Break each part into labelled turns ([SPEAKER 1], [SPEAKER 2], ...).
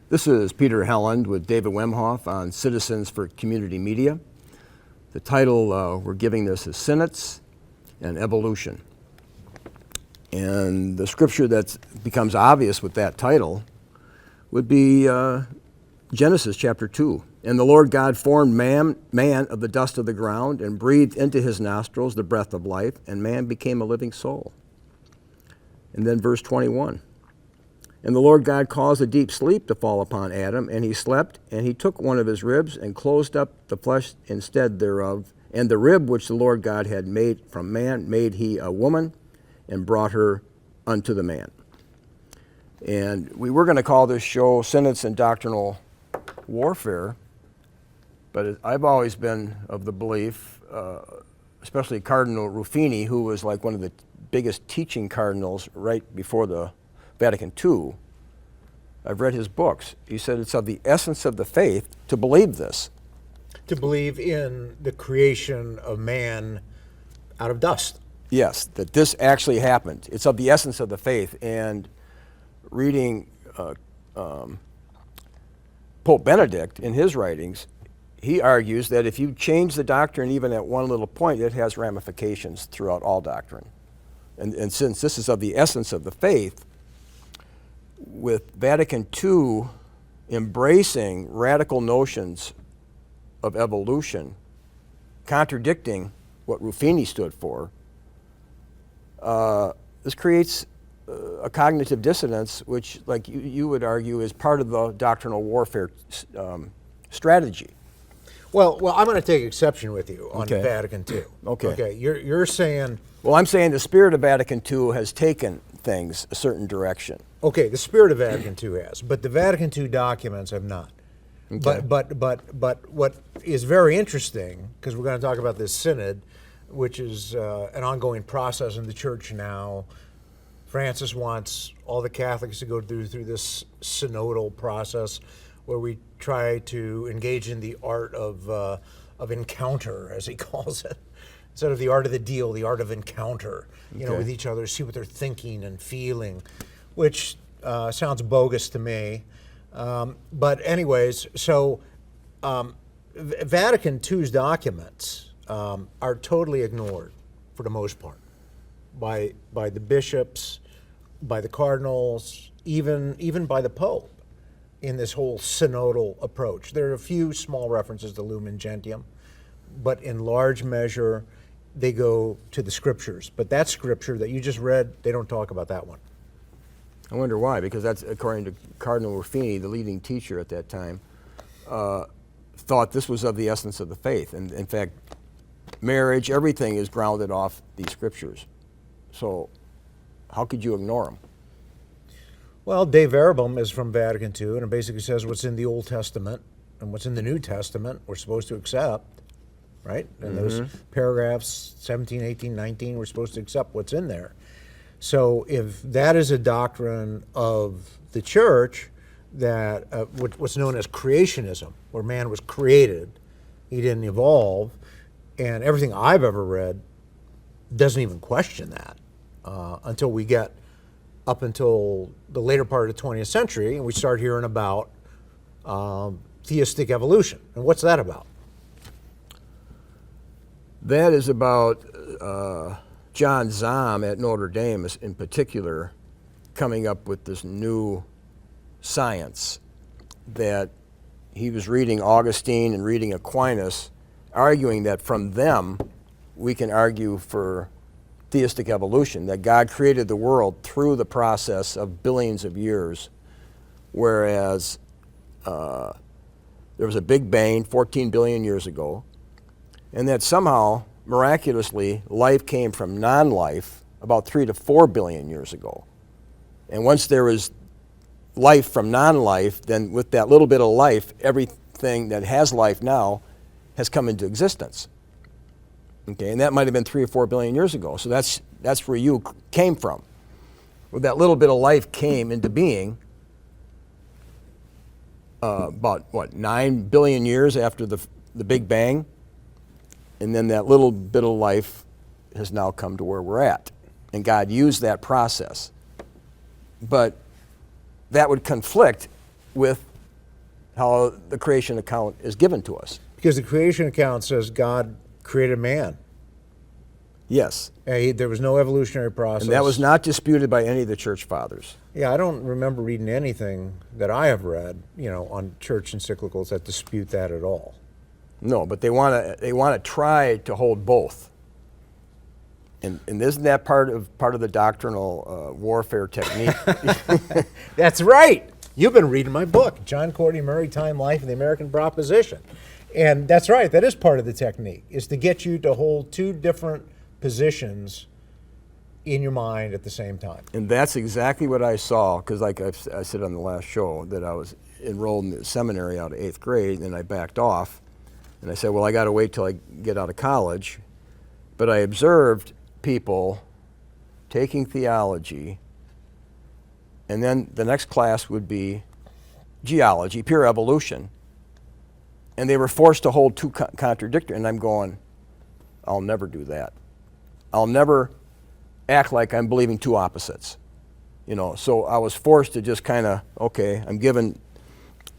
[SPEAKER 1] This is Peter Helland with David Wemhoff on Citizens for Community Media. The title we're giving this is Synods and Evolution. And the scripture that becomes obvious with that title would be Genesis chapter 2. And the Lord God formed man of the dust of the ground and breathed into his nostrils the breath of life, and man became a living soul. And then verse 21. And the Lord God caused a deep sleep to fall upon Adam, and he slept, and he took one of his ribs and closed up the flesh instead thereof. And the rib which the Lord God had made from man made he a woman, and brought her unto the man. And we were going to call this show Synods and Doctrinal Warfare, but I've always been of the belief, especially Cardinal Ruffini, who was like one of the biggest teaching cardinals right before the Vatican II. I've read his books. He said it's of the essence of the faith to believe this.
[SPEAKER 2] To believe in the creation of man out of dust.
[SPEAKER 1] Yes, that this actually happened. It's of the essence of the faith. And reading Pope Benedict in his writings, he argues that if you change the doctrine even at one little point, it has ramifications throughout all doctrine. And since this is of the essence of the faith, with Vatican II embracing radical notions of evolution, contradicting what Ruffini stood for, this creates a cognitive dissonance, which, like you would argue, is part of the doctrinal warfare strategy.
[SPEAKER 2] Well, I'm going to take exception with you on
[SPEAKER 1] Okay.
[SPEAKER 2] Vatican II.
[SPEAKER 1] Okay.
[SPEAKER 2] You're saying.
[SPEAKER 1] Well, I'm saying the spirit of Vatican II has taken things a certain direction.
[SPEAKER 2] Okay, the spirit of Vatican II has, but the Vatican II documents have not.
[SPEAKER 1] Okay.
[SPEAKER 2] But what is very interesting, because we're going to talk about this synod, which is an ongoing process in the church now. Francis wants all the Catholics to go through this synodal process where we try to engage in the art of encounter, as he calls it. Instead of the art of the deal, the art of encounter,
[SPEAKER 1] Okay.
[SPEAKER 2] with each other, see what they're thinking and feeling, which sounds bogus to me. But anyways, so Vatican II's documents are totally ignored for the most part by the bishops, by the cardinals, even by the Pope in this whole synodal approach. There are a few small references to Lumen Gentium, but in large measure, they go to the scriptures. But that scripture that you just read, they don't talk about that one.
[SPEAKER 1] I wonder why, because that's according to Cardinal Ruffini, the leading teacher at that time, thought this was of the essence of the faith. And in fact, marriage, everything is grounded off these scriptures. So how could you ignore them?
[SPEAKER 2] Well, De Verbum is from Vatican II, and it basically says what's in the Old Testament and what's in the New Testament we're supposed to accept, right? And those paragraphs 17, 18, 19, we're supposed to accept what's in there. So if that is a doctrine of the church, that what's known as creationism, where man was created, he didn't evolve, and everything I've ever read doesn't even question that until we get up until the later part of the 20th century, and we start hearing about theistic evolution. And what's that about?
[SPEAKER 1] That is about John Zahm at Notre Dame in particular coming up with this new science that he was reading Augustine and reading Aquinas, arguing that from them we can argue for theistic evolution, that God created the world through the process of billions of years, whereas there was a Big Bang 14 billion years ago, and that somehow, miraculously, life came from non-life about 3 to 4 billion years ago. And once there was life from non-life, then with that little bit of life, everything that has life now has come into existence. Okay, and that might have been 3 or 4 billion years ago. So that's where you came from. Well, that little bit of life came into being about 9 billion years after the Big Bang, and then that little bit of life has now come to where we're at, and God used that process. But that would conflict with how the creation account is given to us.
[SPEAKER 2] Because the creation account says God created man.
[SPEAKER 1] Yes.
[SPEAKER 2] There was no evolutionary process.
[SPEAKER 1] And that was not disputed by any of the church fathers.
[SPEAKER 2] Yeah, I don't remember reading anything that I have read, on church encyclicals that dispute that at all.
[SPEAKER 1] No, but they want to try to hold both. And isn't that part of the doctrinal warfare technique?
[SPEAKER 2] That's right. You've been reading my book, John Courtney Murray, Time, Life, and the American Proposition. And that's right. That is part of the technique, is to get you to hold two different positions in your mind at the same time.
[SPEAKER 1] And that's exactly what I saw, because like I said on the last show, that I was enrolled in the seminary out of 8th grade, and I backed off. And I said, well, I got to wait till I get out of college. But I observed people taking theology, and then the next class would be geology, pure evolution. And they were forced to hold two contradictory. And I'm going, I'll never do that. I'll never act like I'm believing two opposites. So I was forced to just kind of, okay, I'm given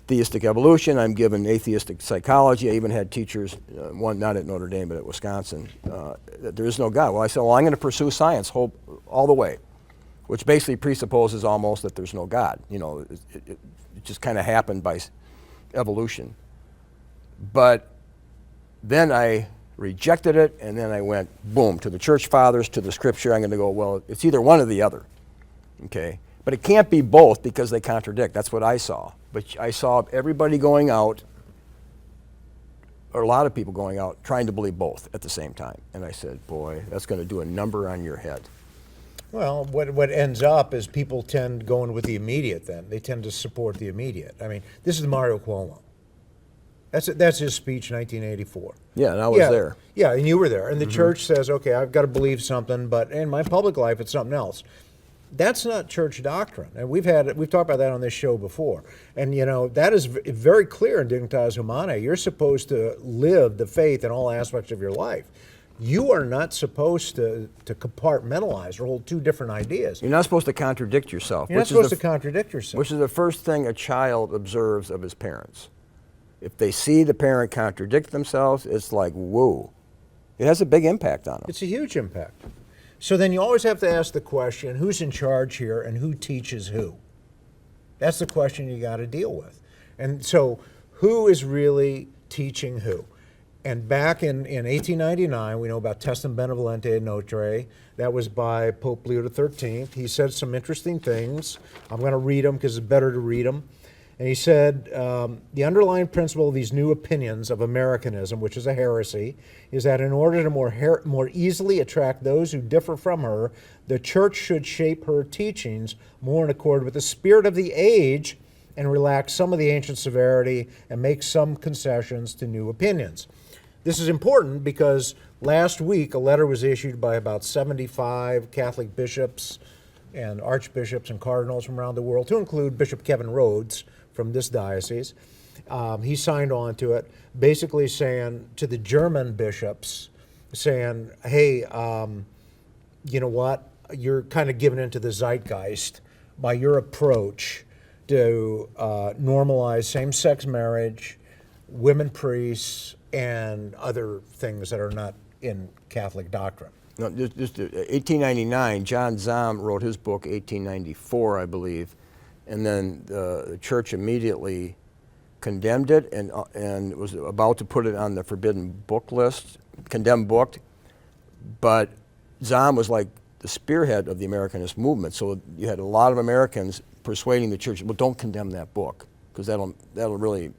[SPEAKER 1] theistic evolution, I'm given atheistic psychology. I even had teachers, one not at Notre Dame, but at Wisconsin, that there is no God. Well, I said, well, I'm going to pursue science all the way, which basically presupposes almost that there's no God. It just kind of happened by evolution. But then I rejected it, and then I went, boom, to the church fathers, to the scripture. I'm going to go, well, it's either one or the other, okay? But it can't be both because they contradict. That's what I saw. But I saw everybody going out, or a lot of people going out, trying to believe both at the same time. And I said, boy, that's going to do a number on your head.
[SPEAKER 2] Well, what ends up is people tend going with the immediate then. They tend to support the immediate. I mean, this is Mario Cuomo. That's his speech in 1984.
[SPEAKER 1] Yeah, and I was there.
[SPEAKER 2] Yeah, and you were there. And the church says, okay, I've got to believe something, but in my public life, it's something else. That's not church doctrine. And we've talked about that on this show before. And, that is very clear in Dignitas Humanae. You're supposed to live the faith in all aspects of your life. You are not supposed to compartmentalize or hold two different ideas.
[SPEAKER 1] You're not supposed to contradict yourself.
[SPEAKER 2] You're not supposed to contradict yourself.
[SPEAKER 1] Which is the first thing a child observes of his parents. If they see the parent contradict themselves, it's like, whoa. It has a big impact on them.
[SPEAKER 2] It's a huge impact. So then you always have to ask the question, who's in charge here and who teaches who? That's the question you got to deal with. And so who is really teaching who? And back in 1899, we know about Testem Benevolente Notre. That was by Pope Leo XIII. He said some interesting things. I'm going to read them because it's better to read them. And he said, the underlying principle of these new opinions of Americanism, which is a heresy, is that in order to more easily attract those who differ from her, the church should shape her teachings more in accord with the spirit of the age and relax some of the ancient severity and make some concessions to new opinions. This is important because last week a letter was issued by about 75 Catholic bishops and archbishops and cardinals from around the world, to include Bishop Kevin Rhodes from this diocese. He signed on to it, basically saying to the German bishops, saying, hey, you know what? You're kind of giving into the zeitgeist by your approach to normalize same-sex marriage, women priests, and other things that are not in Catholic doctrine.
[SPEAKER 1] No, just 1899, John Zahm wrote his book, 1894, I believe, and then the church immediately condemned it and was about to put it on the forbidden book list, condemned book, but Zahm was like the spearhead of the Americanist movement, so you had a lot of Americans persuading the church, well, don't condemn that book, because that'll really,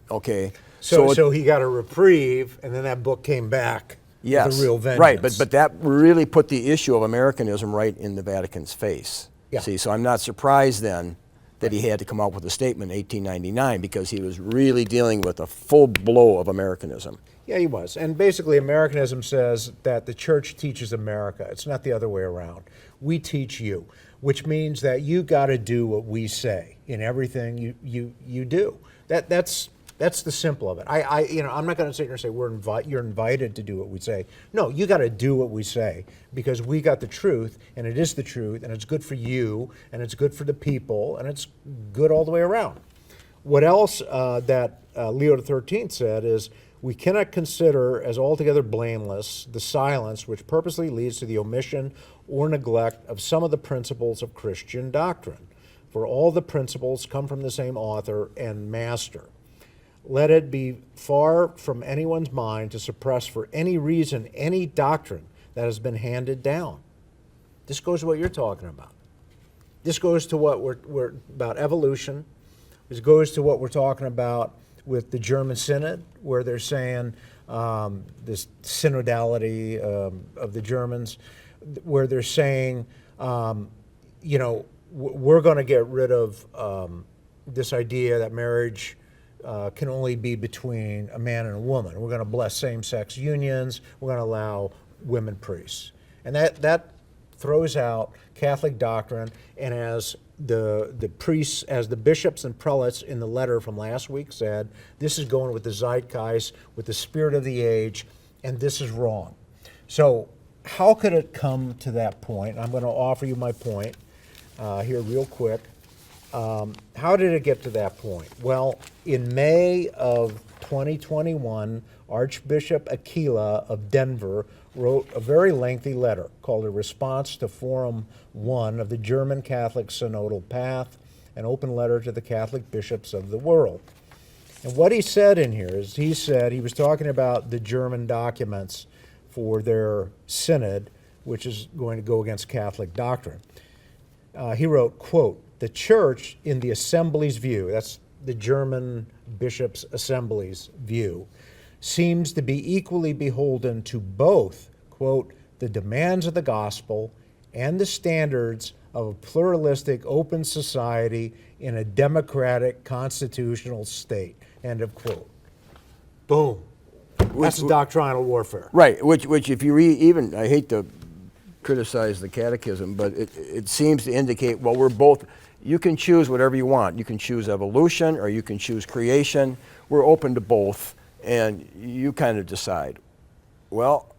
[SPEAKER 1] okay.
[SPEAKER 2] So he got a reprieve, and then that book came back.
[SPEAKER 1] Yes,
[SPEAKER 2] with a real vengeance.
[SPEAKER 1] right, but that really put the issue of Americanism right in the Vatican's face.
[SPEAKER 2] Yeah.
[SPEAKER 1] See, so I'm not surprised then that he had to come out with a statement in 1899 because he was really dealing with a full blow of Americanism.
[SPEAKER 2] Yeah, he was. And basically, Americanism says that the church teaches America. It's not the other way around. We teach you, which means that you got to do what we say in everything you do. That's the simple of it. I'm not going to sit here and say you're invited to do what we say. No, you got to do what we say because we got the truth, and it is the truth, and it's good for you, and it's good for the people, and it's good all the way around. What else that Leo XIII said is, we cannot consider as altogether blameless the silence which purposely leads to the omission or neglect of some of the principles of Christian doctrine, for all the principles come from the same author and master. Let it be far from anyone's mind to suppress for any reason any doctrine that has been handed down. This goes to what you're talking about. This goes to what we're about evolution. This goes to what we're talking about with the German Synod, where they're saying this synodality of the Germans, where they're saying, we're going to get rid of this idea that marriage can only be between a man and a woman. We're going to bless same-sex unions. We're going to allow women priests. And that throws out Catholic doctrine, and as the priests, as the bishops and prelates in the letter from last week said, this is going with the zeitgeist, with the spirit of the age, and this is wrong. So how could it come to that point? I'm going to offer you my point here real quick. How did it get to that point? Well, in May of 2021, Archbishop Aquila of Denver wrote a very lengthy letter called A Response to Forum 1 of the German Catholic Synodal Path, an open letter to the Catholic bishops of the world. And what he said in here is, he was talking about the German documents for their synod, which is going to go against Catholic doctrine. He wrote, quote, "The Church, in the Assembly's view," that's the German Bishops' Assembly's view, "seems to be equally beholden to both," quote, "the demands of the gospel and the standards of a pluralistic, open society in a democratic, constitutional state," end of quote. Boom. That's doctrinal warfare.
[SPEAKER 1] Right, which if you read, even, I hate to criticize the catechism, but it seems to indicate, well, we're both, you can choose whatever you want. You can choose evolution or you can choose creation. We're open to both, and you kind of decide. Well,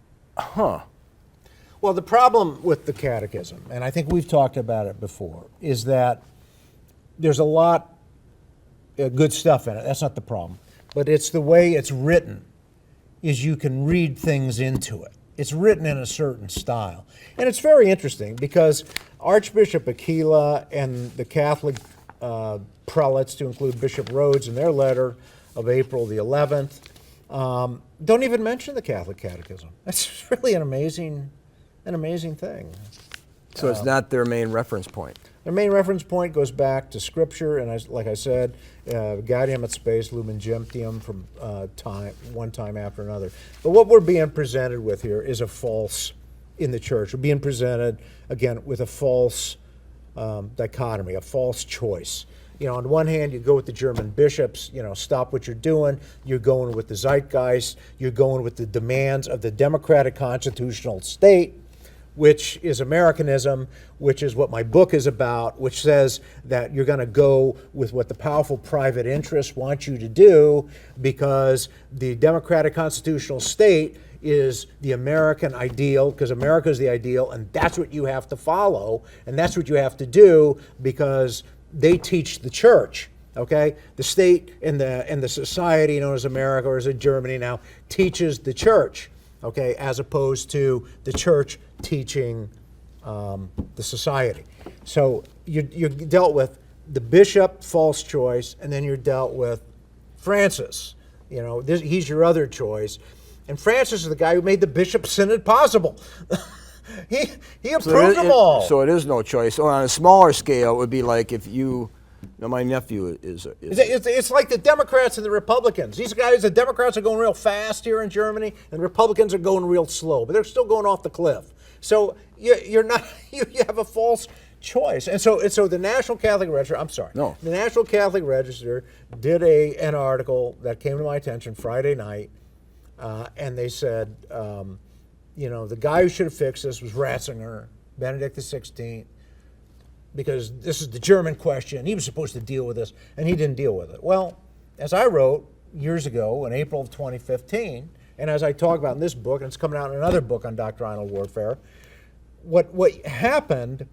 [SPEAKER 2] Well, the problem with the catechism, and I think we've talked about it before, is that there's a lot of good stuff in it. That's not the problem. But it's the way it's written, is you can read things into it. It's written in a certain style. And it's very interesting because Archbishop Aquila and the Catholic prelates, to include Bishop Rhodes in their letter of April the 11th, don't even mention the Catholic Catechism. That's really an amazing thing.
[SPEAKER 1] so it's not their main reference point.
[SPEAKER 2] Their main reference point goes back to Scripture, and like I said, Gaudium et Spes, Lumen Gentium, from one time after another. But what we're being presented with here is a false, in the church, we're being presented, again, with a false dichotomy, a false choice. On the one hand, you go with the German bishops, stop what you're doing. You're going with the zeitgeist. You're going with the demands of the democratic constitutional state, which is Americanism, which is what my book is about, which says that you're going to go with what the powerful private interests want you to do because the democratic constitutional state is the American ideal, because America is the ideal, and that's what you have to follow, and that's what you have to do because they teach the church. Okay, the state and the society known as America, or as in Germany now, teaches the church. Okay, as opposed to the church teaching the society. So you're dealt with the bishop, false choice, and then you're dealt with Francis. He's your other choice. And Francis is the guy who made the bishop synod possible. he approved them all.
[SPEAKER 1] So it is no choice. So on a smaller scale, it would be like if my nephew is
[SPEAKER 2] It's like the Democrats and the Republicans. These guys, the Democrats are going real fast here in Germany, and the Republicans are going real slow, but they're still going off the cliff. So you have a false choice. And so the National Catholic Register, the National Catholic Register did an article that came to my attention Friday night, and they said, the guy who should have fixed this was Ratzinger, Benedict XVI, because this is the German question. He was supposed to deal with this, and he didn't deal with it. Well, as I wrote years ago in April of 2015, and as I talk about in this book, and it's coming out in another book on doctrinal warfare, what happened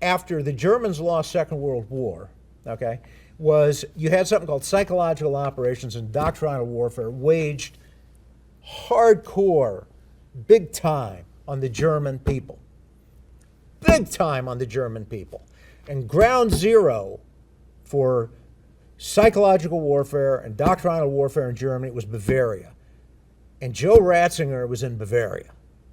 [SPEAKER 2] after the Germans lost Second World War, okay, was you had something called psychological operations and doctrinal warfare waged hardcore, big time on the German people. Big time on the German people. And ground zero for psychological warfare and doctrinal warfare in Germany was Bavaria. And Joe Ratzinger was in Bavaria.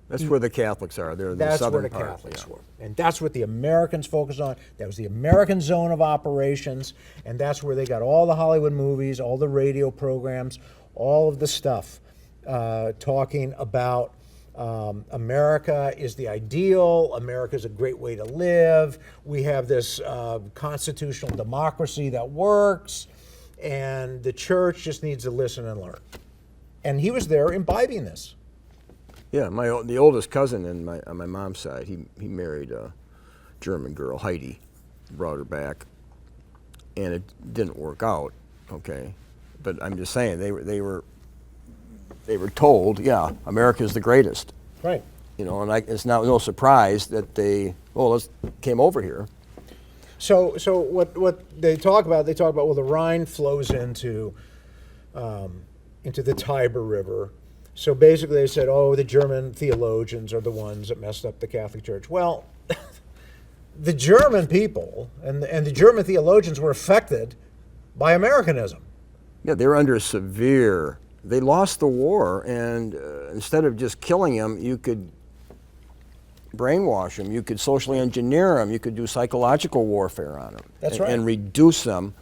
[SPEAKER 1] That's where the Catholics are. They're in the
[SPEAKER 2] That's
[SPEAKER 1] southern
[SPEAKER 2] where the
[SPEAKER 1] part.
[SPEAKER 2] Catholics
[SPEAKER 1] Yeah.
[SPEAKER 2] were. And that's what the Americans focused on. That was the American zone of operations. And that's where they got all the Hollywood movies, all the radio programs, all of the stuff talking about America is the ideal. America is a great way to live. We have this constitutional democracy that works. And the church just needs to listen and learn. And he was there imbibing this.
[SPEAKER 1] Yeah, the oldest cousin on my mom's side, he married a German girl, Heidi, brought her back, and it didn't work out. Okay, but I'm just saying they were told, yeah, America's the greatest.
[SPEAKER 2] Right.
[SPEAKER 1] You know, and it's no surprise that they came over here.
[SPEAKER 2] So what they talk about, well, the Rhine flows into the Tiber River. So basically they said, oh, the German theologians are the ones that messed up the Catholic Church. Well, the German people and the German theologians were affected by Americanism.
[SPEAKER 1] Yeah, they were under they lost the war, and instead of just killing them, you could brainwash them, you could socially engineer them, you could do psychological warfare on them.
[SPEAKER 2] That's right.
[SPEAKER 1] And reduce them,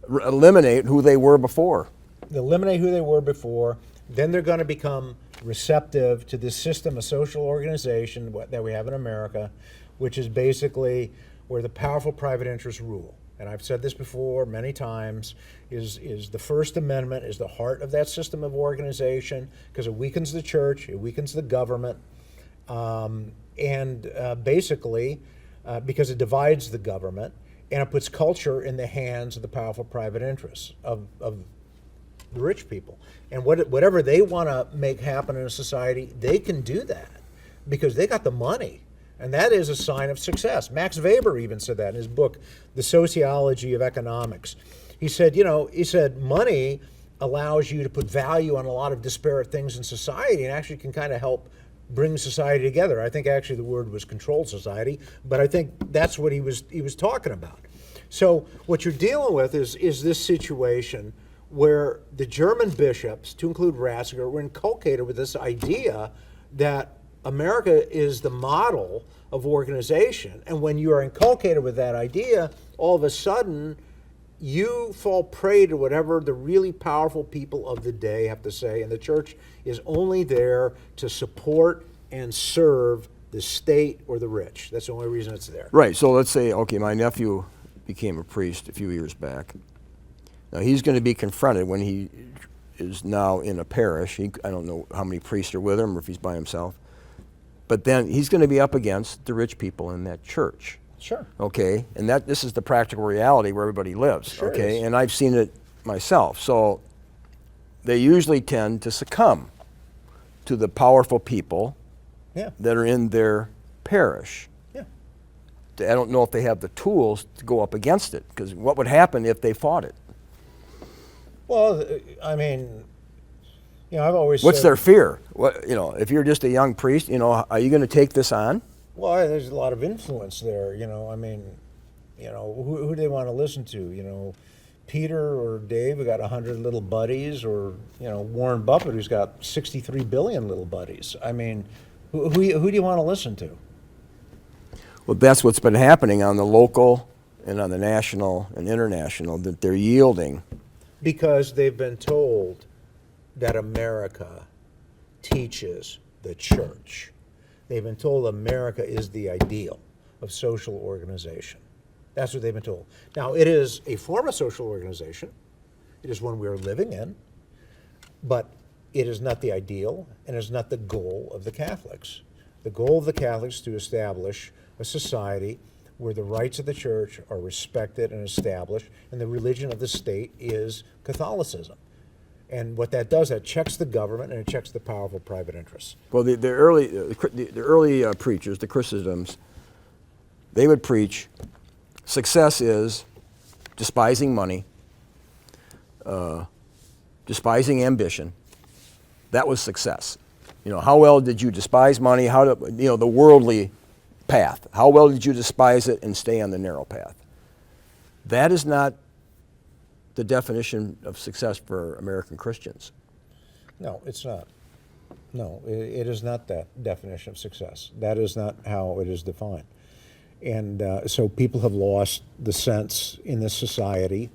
[SPEAKER 1] eliminate who they were before.
[SPEAKER 2] Eliminate who they were before. Then they're going to become receptive to this system of social organization that we have in America, which is basically where the powerful private interests rule. And I've said this before many times, is the First Amendment is the heart of that system of organization because it weakens the church, it weakens the government, basically because it divides the government and it puts culture in the hands of the powerful private interests of the rich people. And whatever they want to make happen in a society, they can do that because they got the money. And that is a sign of success. Max Weber even said that in his book, The Sociology of Economics. He said, money allows you to put value on a lot of disparate things in society and actually can kind of help bring society together. I think actually the word was controlled society, but I think that's what he was talking about. So what you're dealing with is this situation where the German bishops, to include Ratzinger, were inculcated with this idea that America is the model of organization. And when you are inculcated with that idea, all of a sudden, you fall prey to whatever the really powerful people of the day have to say. And the church is only there to support and serve the state or the rich. That's the only reason it's there.
[SPEAKER 1] Right, so let's say, okay, my nephew became a priest a few years back. Now he's going to be confronted when he is now in a parish. I don't know how many priests are with him or if he's by himself. But then he's going to be up against the rich people in that church.
[SPEAKER 2] Sure.
[SPEAKER 1] Okay, and this is the practical reality where everybody lives.
[SPEAKER 2] Sure
[SPEAKER 1] okay,
[SPEAKER 2] is.
[SPEAKER 1] and I've seen it myself. So they usually tend to succumb to the powerful people that are in their parish.
[SPEAKER 2] Yeah.
[SPEAKER 1] I don't know if they have the tools to go up against it, because what would happen if they fought it?
[SPEAKER 2] Well, I mean, I've always
[SPEAKER 1] What's
[SPEAKER 2] said,
[SPEAKER 1] their fear? If you're just a young priest, are you going to take this on?
[SPEAKER 2] well, there's a lot of influence there. Who do they want to listen to? Peter or Dave, who got 100 little buddies, or Warren Buffett, who's got 63 billion little buddies. I mean, who do you want to listen to?
[SPEAKER 1] Well, that's what's been happening on the local and on the national and international, that they're yielding.
[SPEAKER 2] Because they've been told that America teaches the church. They've been told America is the ideal of social organization. That's what they've been told. Now, it is a form of social organization. It is one we are living in. But it is not the ideal, and it is not the goal of the Catholics. The goal of the Catholics is to establish a society where the rights of the church are respected and established, and the religion of the state is Catholicism. And what that does, that checks the government and it checks the powerful private interests.
[SPEAKER 1] Well, the early preachers, the Chrysostoms, they would preach, success is despising money, despising ambition. That was success. How well did you despise money? The worldly path. How well did you despise it and stay on the narrow path? That is not the definition of success for American Christians.
[SPEAKER 2] No, it's not. No, it is not that definition of success. That is not how it is defined. And so people have lost the sense in this society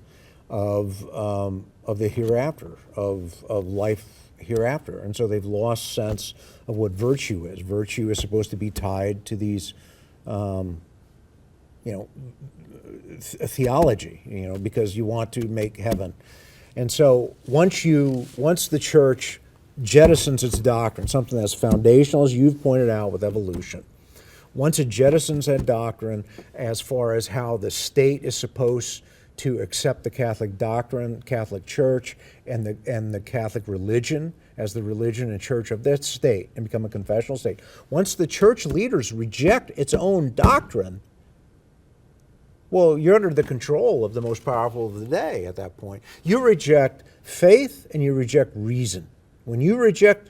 [SPEAKER 2] of the hereafter, of life hereafter. And so they've lost sense of what virtue is. Virtue is supposed to be tied to these, theology, because you want to make heaven. And so once the church jettisons its doctrine, something that's foundational, as you've pointed out with evolution, once it jettisons that doctrine as far as how the state is supposed to accept the Catholic doctrine, Catholic Church, and the Catholic religion as the religion and church of that state and become a confessional state, once the church leaders reject its own doctrine, well, you're under the control of the most powerful of the day at that point. You reject faith and you reject reason. When you reject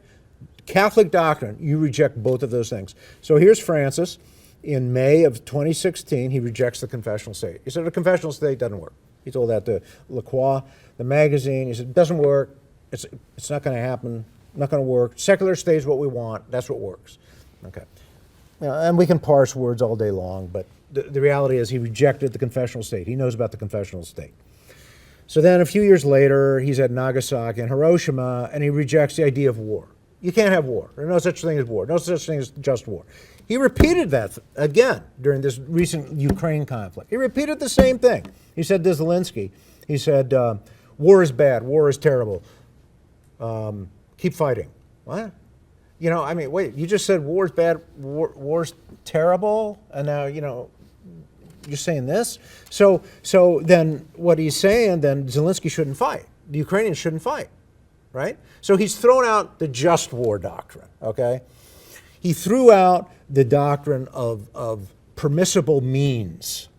[SPEAKER 2] Catholic doctrine, you reject both of those things. So here's Francis. In May of 2016, he rejects the confessional state. He said the confessional state doesn't work. He told that to Lacroix, the magazine. He said it doesn't work. It's not going to happen. Not going to work. Secular state is what we want. That's what works. Okay. And we can parse words all day long, but the reality is he rejected the confessional state. He knows about the confessional state. So then a few years later, he's at Nagasaki and Hiroshima, and he rejects the idea of war. You can't have war. There's no such thing as war. No such thing as just war. He repeated that again during this recent Ukraine conflict. He repeated the same thing. He said to Zelensky, he said, war is bad, war is terrible. Keep fighting. What? Wait, you just said war's bad, war's terrible, and now, you're saying this? So then what he's saying, then Zelensky shouldn't fight. The Ukrainians shouldn't fight, right? So he's thrown out the just war doctrine, okay? He threw out the doctrine of permissible means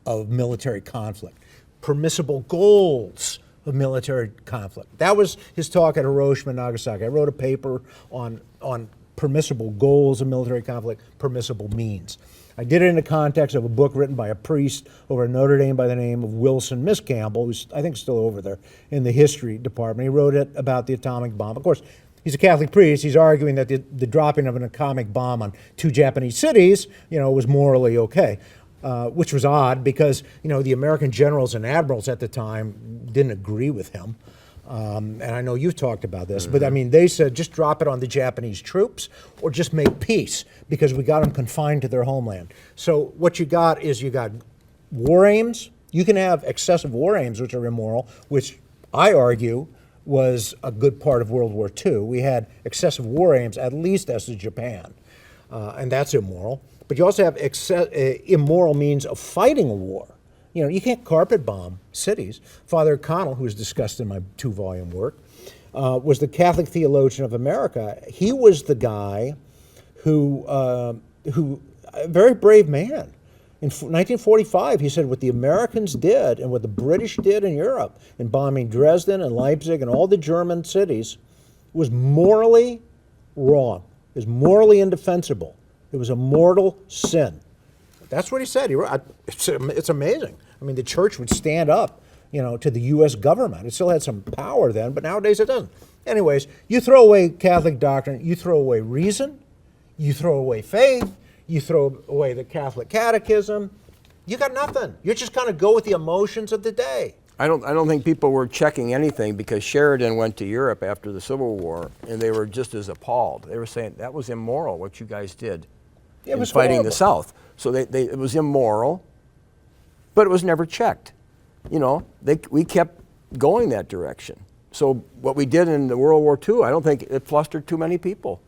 [SPEAKER 2] of military conflict, permissible goals of military conflict. That was his talk at Hiroshima and Nagasaki. I wrote a paper on permissible goals of military conflict, permissible means. I did it in the context of a book written by a priest over at Notre Dame by the name of Wilson Miss Campbell, who's I think still over there in the history department. He wrote it about the atomic bomb. Of course, he's a Catholic priest. He's arguing that the dropping of an atomic bomb on 2 Japanese cities, was morally okay. Which was odd because, the American generals and admirals at the time didn't agree with him. And I know you've talked about this, but they said just drop it on the Japanese troops or just make peace because we got them confined to their homeland. So what you got is you got war aims. You can have excessive war aims, which are immoral, which I argue was a good part of World War II. We had excessive war aims, at least as to Japan, and that's immoral. But you also have immoral means of fighting a war. You can't carpet bomb cities. Father Connell, who was discussed in my 2-volume work, was the Catholic theologian of America. He was the guy who a very brave man. In 1945, he said what the Americans did and what the British did in Europe in bombing Dresden and Leipzig and all the German cities was morally wrong. It was morally indefensible. It was a mortal sin. That's what he said. It's amazing. The church would stand up, to the U.S. government. It still had some power then, but nowadays it doesn't. Anyways, you throw away Catholic doctrine, you throw away reason, you throw away faith, you throw away the Catholic catechism. You got nothing. You're just going to go with the emotions of the day.
[SPEAKER 1] I don't think people were checking anything because Sheridan went to Europe after the Civil War, and they were just as appalled. They were saying that was immoral what you guys did.
[SPEAKER 2] It was
[SPEAKER 1] fighting
[SPEAKER 2] horrible.
[SPEAKER 1] the South. So it was immoral, but it was never checked. We kept going that direction. So what we did in the World War II, I don't think it flustered too many people.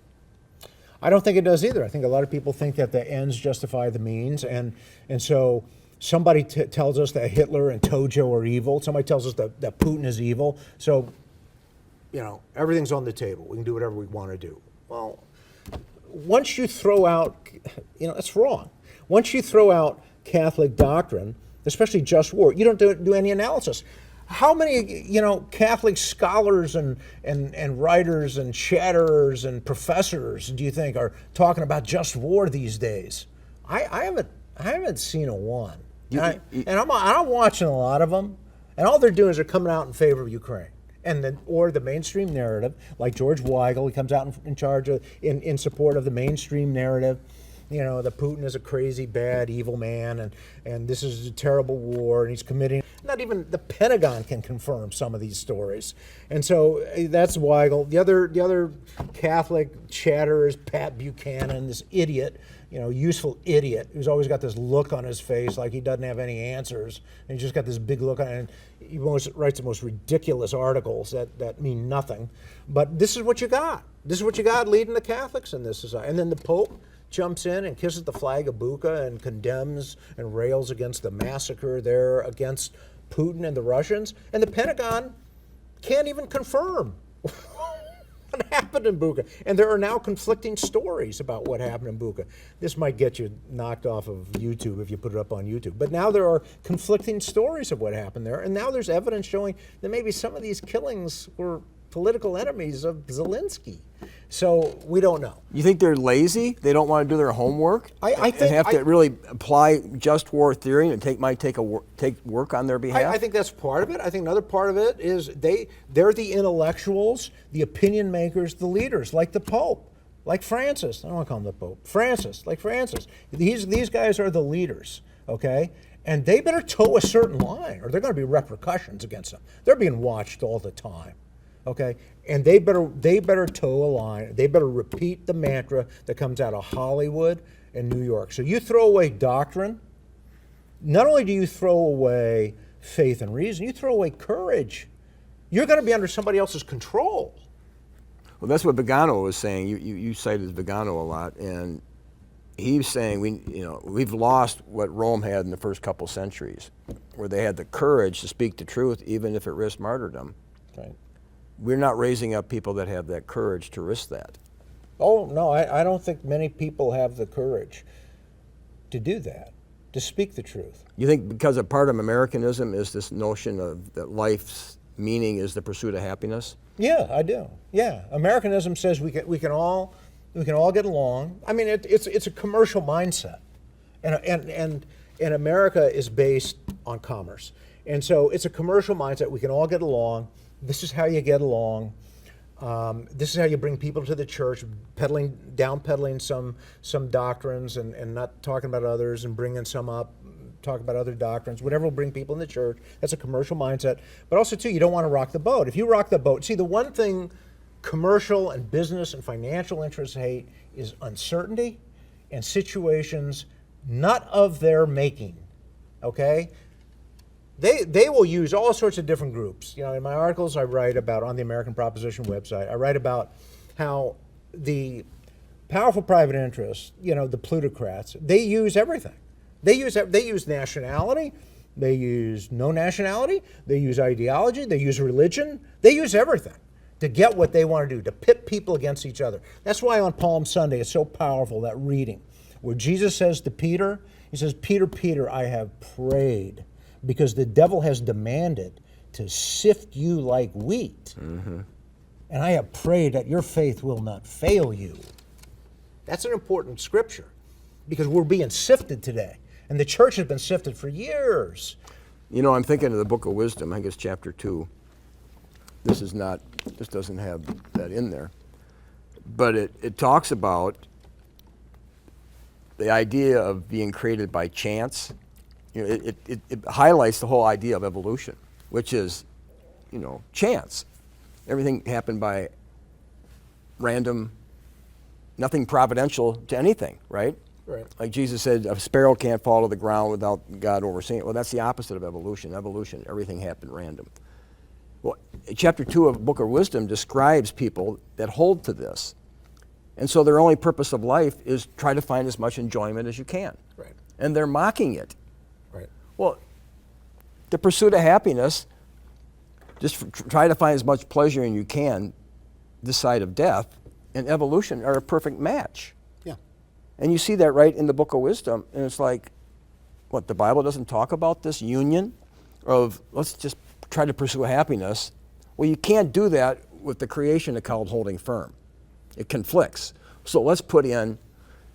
[SPEAKER 2] I don't think it does either. I think a lot of people think that the ends justify the means, and so somebody tells us that Hitler and Tojo are evil. Somebody tells us that Putin is evil. So, everything's on the table. We can do whatever we want to do. Well, once you throw out, it's wrong. Once you throw out Catholic doctrine especially just war. You don't do any analysis. How many, Catholic scholars and writers and chatterers and professors do you think are talking about just war these days? I haven't seen a one. And I'm watching a lot of them, and all they're doing is they're coming out in favor of Ukraine. Or the mainstream narrative, like George Weigel, he comes out in support of the mainstream narrative. That Putin is a crazy, bad, evil man, and this is a terrible war, and he's committing. Not even the Pentagon can confirm some of these stories, and so that's Weigel. The other Catholic chatter is Pat Buchanan, this idiot, useful idiot who's always got this look on his face like he doesn't have any answers, and he's just got this big look on it. And he writes the most ridiculous articles that mean nothing. But this is what you got. This is what you got leading the Catholics in this society. And then the Pope jumps in and kisses the flag of Bucha and condemns and rails against the massacre there against Putin and the Russians. And the Pentagon can't even confirm what happened in Bucha. And there are now conflicting stories about what happened in Bucha. This might get you knocked off of YouTube if you put it up on YouTube. But now there are conflicting stories of what happened there. And now there's evidence showing that maybe some of these killings were political enemies of Zelensky. So we don't know.
[SPEAKER 1] You think they're lazy? They don't want to do their homework?
[SPEAKER 2] I think
[SPEAKER 1] and have to really apply just war theory and take work on their behalf?
[SPEAKER 2] I think that's part of it. I think another part of it is they're the intellectuals, the opinion makers, the leaders, like the Pope, like Francis. I don't want to call him the Pope. Francis, like Francis. These guys are the leaders, okay? And they better toe a certain line, or there are going to be repercussions against them. They're being watched all the time. Okay, and they better toe a line. They better repeat the mantra that comes out of Hollywood and New York. So you throw away doctrine. Not only do you throw away faith and reason, you throw away courage. You're going to be under somebody else's control.
[SPEAKER 1] Well, that's what Vigano was saying. You cited Vigano a lot, and he was saying we've lost what Rome had in the first couple centuries, where they had the courage to speak the truth, even if it risked martyrdom.
[SPEAKER 2] Right.
[SPEAKER 1] We're not raising up people that have that courage to risk that.
[SPEAKER 2] Oh, no, I don't think many people have the courage to do that, to speak the truth.
[SPEAKER 1] You think because a part of Americanism is this notion of that life's meaning is the pursuit of happiness?
[SPEAKER 2] Yeah, I do. Yeah, Americanism says we can all get along. I mean, it's a commercial mindset, and America is based on commerce, and so it's a commercial mindset. We can all get along. This is how you get along. This is how you bring people to the church, downpedaling some doctrines and not talking about others, and bringing some up, talk about other doctrines, whatever will bring people in the church. That's a commercial mindset. But also, too, you don't want to rock the boat. If you rock the boat, see, the one thing commercial and business and financial interests hate is uncertainty and situations not of their making, okay? They will use all sorts of different groups. In my articles I write about on the American Proposition website, I write about how the powerful private interests, the plutocrats, they use everything. They use nationality, they use no nationality, they use ideology, they use religion, they use everything to get what they want to do, to pit people against each other. That's why on Palm Sunday it's so powerful, that reading, where Jesus says to Peter, he says, "Peter, Peter, I have prayed, because the devil has demanded to sift you like wheat. Mm-hmm. And I have prayed that your faith will not fail you." That's an important scripture, because we're being sifted today. And the church has been sifted for years.
[SPEAKER 1] I'm thinking of the Book of Wisdom, I guess chapter 2. This doesn't have that in there. But it talks about the idea of being created by chance. It highlights the whole idea of evolution, which is, chance. Everything happened by random, nothing providential to anything, right?
[SPEAKER 2] Right.
[SPEAKER 1] Like Jesus said, a sparrow can't fall to the ground without God overseeing it. Well, that's the opposite of evolution. Evolution, everything happened random. Well, chapter 2 of Book of Wisdom describes people that hold to this. And so their only purpose of life is try to find as much enjoyment as you can.
[SPEAKER 2] Right.
[SPEAKER 1] And they're mocking it.
[SPEAKER 2] Right.
[SPEAKER 1] Well, the pursuit of happiness, just try to find as much pleasure as you can this side of death, and evolution are a perfect match.
[SPEAKER 2] Yeah.
[SPEAKER 1] And you see that right in the Book of Wisdom, and it's like, What, the Bible doesn't talk about this union of let's just try to pursue happiness? Well, you can't do that with the creation account holding firm. It conflicts. So let's put in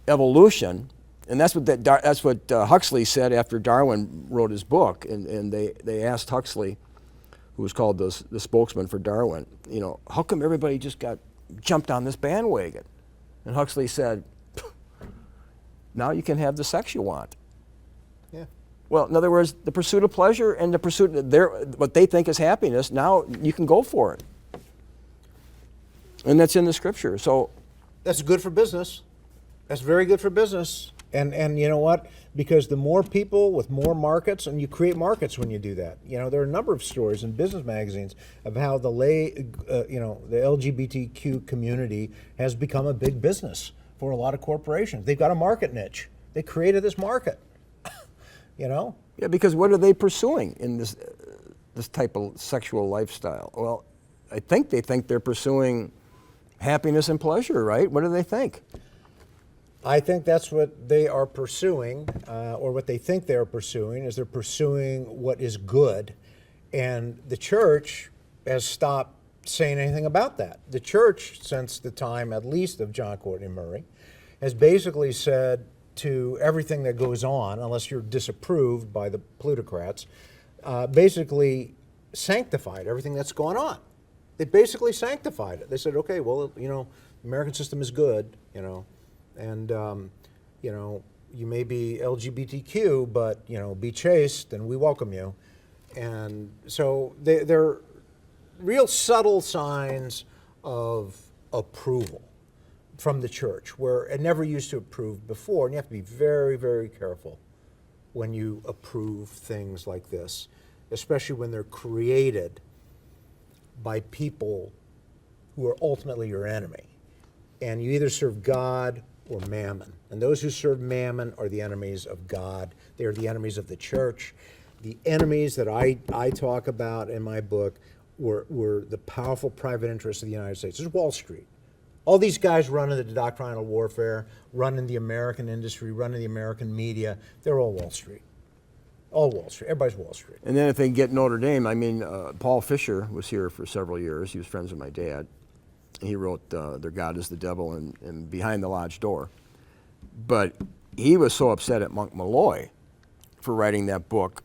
[SPEAKER 1] evolution, and that's what Huxley said after Darwin wrote his book, and they asked Huxley, who was called the spokesman for Darwin, how come everybody just jumped on this bandwagon? And Huxley said, now you can have the sex you want.
[SPEAKER 2] Yeah.
[SPEAKER 1] Well, in other words, the pursuit of pleasure and the pursuit of what they think is happiness, now you can go for it. And that's in the scripture. So
[SPEAKER 2] That's good for business. That's very good for business. And you know what? Because the more people with more markets, and you create markets when you do that. There are a number of stories in business magazines of how the LGBTQ community has become a big business for a lot of corporations. They've got a market niche. They created this market.
[SPEAKER 1] Yeah, because what are they pursuing in this type of sexual lifestyle? Well, I think they think they're pursuing happiness and pleasure, right? What do they think?
[SPEAKER 2] I think that's what they are pursuing, or what they think they're pursuing, is they're pursuing what is good. And the church has stopped saying anything about that. The church, since the time at least of John Courtney Murray, has basically said to everything that goes on, unless you're disapproved by the plutocrats, basically sanctified everything that's going on. They basically sanctified it. They said, okay, well, the American system is good, and you may be LGBTQ, but be chaste, and we welcome you. And so they're real subtle signs of approval from the church, where it never used to approve before, and you have to be very, very careful when you approve things like this, especially when they're created by people who are ultimately your enemy. And you either serve God or mammon. And those who serve mammon are the enemies of God. They are the enemies of the church. The enemies that I talk about in my book were the powerful private interests of the United States. There's Wall Street. All these guys running the doctrinal warfare, running the American industry, running the American media, they're all Wall Street. All Wall Street. Everybody's Wall Street.
[SPEAKER 1] And then if they get Notre Dame, Paul Fisher was here for several years. He was friends with my dad. He wrote Their God is the Devil and Behind the Lodge Door. But he was so upset at Monk Malloy for writing that book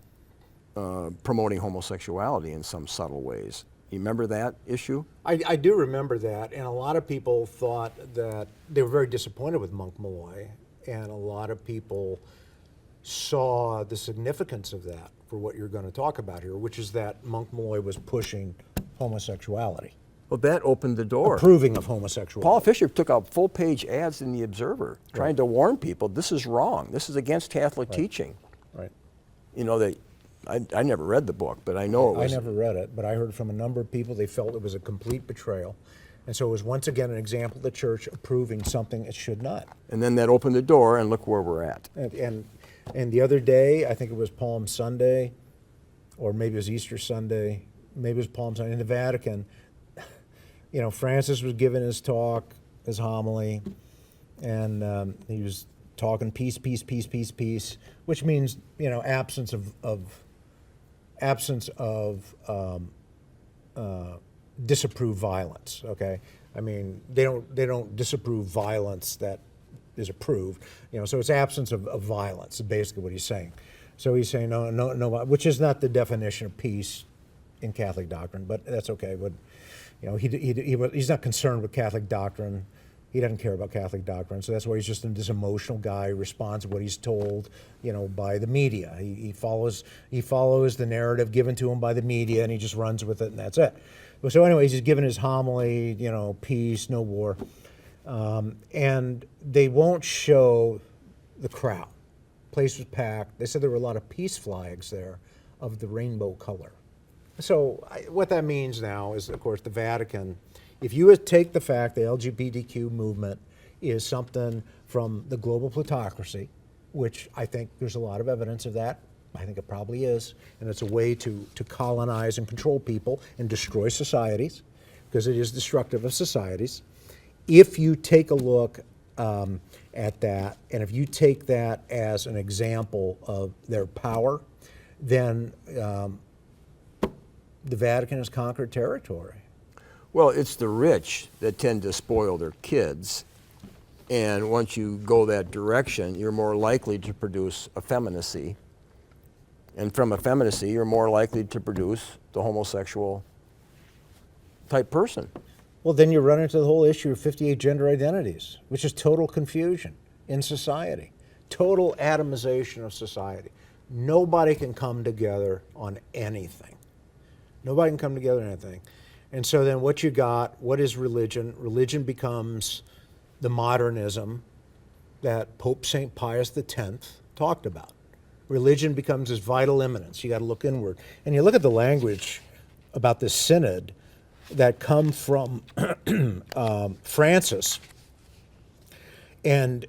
[SPEAKER 1] promoting homosexuality in some subtle ways. You remember that issue?
[SPEAKER 2] I do remember that, and a lot of people thought that they were very disappointed with Monk Malloy, and a lot of people saw the significance of that for what you're going to talk about here, which is that Monk Malloy was pushing homosexuality.
[SPEAKER 1] Well, that opened the door.
[SPEAKER 2] Approving of homosexuality.
[SPEAKER 1] Paul Fisher took out full-page ads in the Observer trying to warn people, this is wrong. This is against Catholic teaching.
[SPEAKER 2] Right.
[SPEAKER 1] I never read the book, but I know it was.
[SPEAKER 2] I never read it, but I heard from a number of people they felt it was a complete betrayal. And so it was once again an example of the church approving something it should not.
[SPEAKER 1] And then that opened the door, and look where we're at.
[SPEAKER 2] And the other day, I think it was Palm Sunday, or maybe it was Easter Sunday, maybe it was Palm Sunday, in the Vatican, Francis was giving his talk, his homily, and he was talking peace, peace, peace, peace, peace, which means, absence of disapprove violence. Okay, they don't disapprove violence that is approved. So it's absence of violence. Is basically what he's saying. So he's saying no, which is not the definition of peace in Catholic doctrine, but that's okay. But he's not concerned with Catholic doctrine. He doesn't care about Catholic doctrine, so that's why he's just this emotional guy who responds to what he's told, by the media. He follows the narrative given to him by the media, and he just runs with it, and that's it. So anyways, he's given his homily, peace, no war, and they won't show the crowd. Place was packed. They said there were a lot of peace flags there of the rainbow color. So what that means now is, of course, the Vatican. If you would take the fact the LGBTQ movement is something from the global plutocracy, which I think there's a lot of evidence of that, I think it probably is, and it's a way to colonize and control people and destroy societies, because it is destructive of societies. If you take a look at that, and if you take that as an example of their power, then the Vatican has conquered territory.
[SPEAKER 1] Well, it's the rich that tend to spoil their kids. And once you go that direction, you're more likely to produce effeminacy. And from effeminacy, you're more likely to produce the homosexual type person.
[SPEAKER 2] Well, then you run into the whole issue of 58 gender identities, which is total confusion in society, total atomization of society. Nobody can come together on anything. Nobody can come together on anything. And so then what you got, what is religion? Religion becomes the modernism that Pope St. Pius X talked about. Religion becomes this vital immanence. You got to look inward. And you look at the language about this synod that come from Francis, and